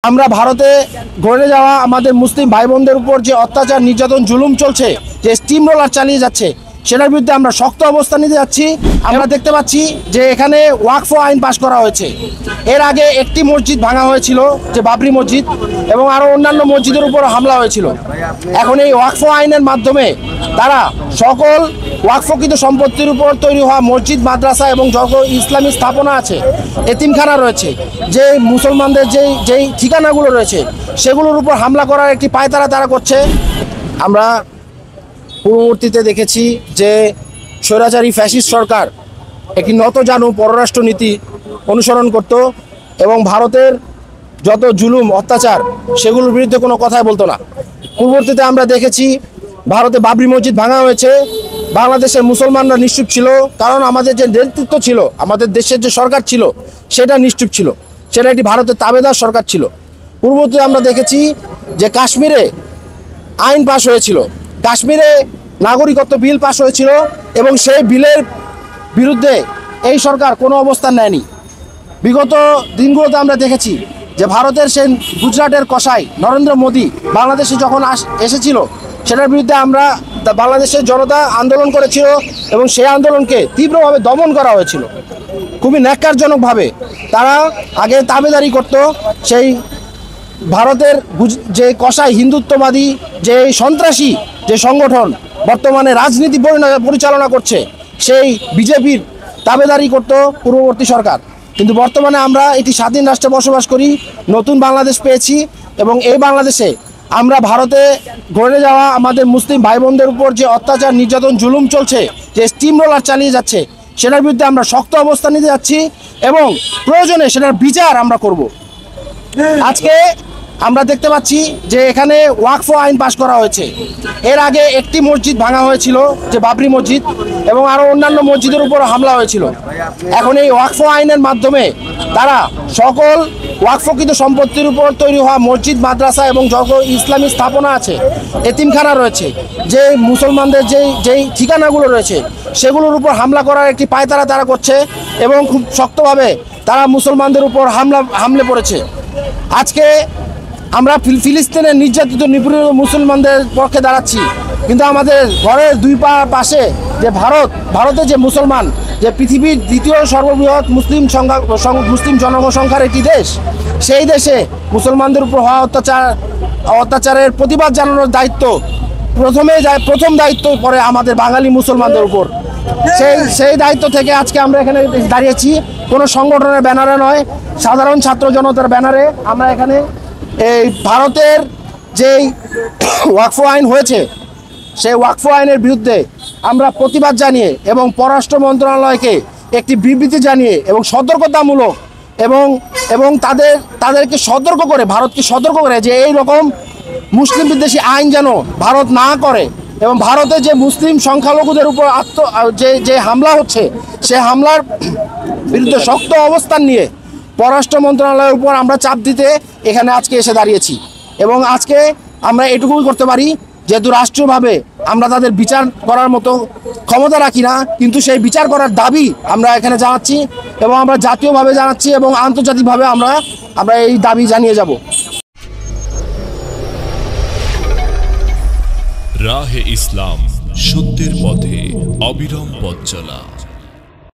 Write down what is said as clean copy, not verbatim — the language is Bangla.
আমরা ভারতে ঘটে যাওয়া আমাদের মুসলিম ভাই বোনদের উপর যে অত্যাচার নির্যাতন জুলুম চলছে, যে স্টিম রোলার চালিয়ে যাচ্ছে, সেটার বিরুদ্ধে আমরা শক্ত অবস্থান নিতে যাচ্ছি। আমরা দেখতে পাচ্ছি যে এখানে ওয়াকফ আইন পাশ করা হয়েছে। এর আগে একটি মসজিদ ভাঙা হয়েছিল, যে বাবরি মসজিদ, এবং আরও অন্যান্য মসজিদের উপর হামলা হয়েছিল। এখন এই ওয়াকফ আইনের মাধ্যমে তারা সকল ওয়াকফকৃত সম্পত্তির উপর তৈরি হওয়া মসজিদ, মাদ্রাসা এবং যত ইসলামী স্থাপনা আছে, এতিমখানা রয়েছে, যে মুসলমানদের যেই ঠিকানাগুলো রয়েছে, সেগুলোর উপর হামলা করার একটি পায়তারা তারা করছে। আমরা পূর্ববর্তীতে দেখেছি যে স্বৈরাচারী ফ্যাসিস্ট সরকার একটি নতজানু পররাষ্ট্রনীতি অনুসরণ করত এবং ভারতের যত জুলুম অত্যাচার সেগুলোর বিরুদ্ধে কোনো কথাই বলতো না। পূর্ববর্তীতে আমরা দেখেছি ভারতে বাবরি মসজিদ ভাঙা হয়েছে, বাংলাদেশের মুসলমানরা নিশ্চুপ ছিল, কারণ আমাদের যে নেতৃত্ব ছিল, আমাদের দেশের যে সরকার ছিল, সেটা নিশ্চুপ ছিল, সেটা একটি ভারতের তাবেদার সরকার ছিল। পূর্ববর্তীতে আমরা দেখেছি যে কাশ্মীরে আইন পাশ হয়েছিল, কাশ্মীরে নাগরিকত্ব বিল পাশ হয়েছিল, এবং সেই বিলের বিরুদ্ধে এই সরকার কোনো অবস্থান নেয়নি। বিগত দিনগুলোতে আমরা দেখেছি যে ভারতের সেই গুজরাটের কসাই নরেন্দ্র মোদী বাংলাদেশে যখন এসেছিল, সেটার বিরুদ্ধে আমরা বাংলাদেশের জনতা আন্দোলন করেছিল এবং সেই আন্দোলনকে তীব্রভাবে দমন করা হয়েছিল। খুবই ন্যাক্কারজনকভাবে তারা আগে তাবেদারি করত সেই ভারতের যে কসাই হিন্দুত্ববাদী, যে সন্ত্রাসী যে সংগঠন বর্তমানে রাজনীতি পরিচালনা করছে, সেই বিজেপির তাবেদারি করত পূর্ববর্তী সরকার। কিন্তু বর্তমানে আমরা একটি স্বাধীন রাষ্ট্রে বসবাস করি, নতুন বাংলাদেশ পেয়েছি, এবং এই বাংলাদেশে আমরা ভারতে ঘটে যাওয়া আমাদের মুসলিম ভাই বোনদের উপর যে অত্যাচার নির্যাতন জুলুম চলছে, যে স্টিম রোলার চালিয়ে যাচ্ছে, সেটার বিরুদ্ধে আমরা শক্ত অবস্থান নিতে যাচ্ছি এবং প্রয়োজনে সেটার বিচার আমরা করব। আজকে আমরা দেখতে পাচ্ছি যে এখানে ওয়াকফ আইন পাশ করা হয়েছে। এর আগে একটি মসজিদ ভাঙা হয়েছিল, যে বাবরি মসজিদ, এবং আরও অন্যান্য মসজিদের উপর হামলা হয়েছিল। এখন এই ওয়াকফ আইনের মাধ্যমে তারা সকল ওয়াকফকৃত সম্পত্তির উপর তৈরি হওয়া মসজিদ, মাদ্রাসা এবং যত ইসলামী স্থাপনা আছে, এতিমখানা রয়েছে, যে মুসলমানদের যেই ঠিকানাগুলো রয়েছে, সেগুলোর উপর হামলা করার একটি পায়তারা তারা করছে, এবং খুব শক্তভাবে তারা মুসলমানদের উপর হামলে পড়েছে। আজকে আমরা ফিলিস্তিনের নির্যাতিত নিপীড়িত মুসলমানদের পক্ষে দাঁড়াচ্ছি, কিন্তু আমাদের ঘরের দুই পাশে যে ভারতে যে মুসলমান, যে পৃথিবীর দ্বিতীয় সর্ববৃহৎ মুসলিম জনসংখ্যার একটি দেশ, সেই দেশে মুসলমানদের উপর হওয়া অত্যাচারের প্রতিবাদ জানানোর দায়িত্ব প্রথম দায়িত্ব পড়ে আমাদের বাঙালি মুসলমানদের উপর। সেই দায়িত্ব থেকে আজকে আমরা এখানে দাঁড়িয়েছি, কোনো সংগঠনের ব্যানারে নয়, সাধারণ ছাত্র জনতার ব্যানারে আমরা এখানে এই ভারতের যেই ওয়াকফ আইন হয়েছে, সেই ওয়াকফ আইনের বিরুদ্ধে আমরা প্রতিবাদ জানিয়ে এবং পররাষ্ট্র মন্ত্রণালয়কে একটি বিবৃতি জানিয়ে এবং সতর্কতামূলক এবং তাদেরকে সতর্ক করে, ভারতকে সতর্ক করে যে এই রকম মুসলিম বিদ্বেষী আইন যেন ভারত না করে, এবং ভারতে যে মুসলিম সংখ্যালঘুদের উপর যে হামলা হচ্ছে, সে হামলার বিরুদ্ধে শক্ত অবস্থান নিয়ে পররাষ্ট্র মন্ত্রণালয়ের উপর আমরা চাপ দিতে এখানে আজকে এসে দাঁড়িয়েছি। এবং আজকে আমরা এটুকুই করতে পারি, যেহেতু রাষ্ট্রীয়ভাবে আমরা তাদের বিচার করার মতো ক্ষমতা রাখি না, কিন্তু সেই বিচার করার দাবি আমরা এখানে জানাচ্ছি, এবং আমরা জাতীয়ভাবে জানাচ্ছি এবং আন্তর্জাতিকভাবে আমরা এই দাবি জানিয়ে যাব। রাহে ইসলাম, সত্যের পথে অবিরাম পথ চলা।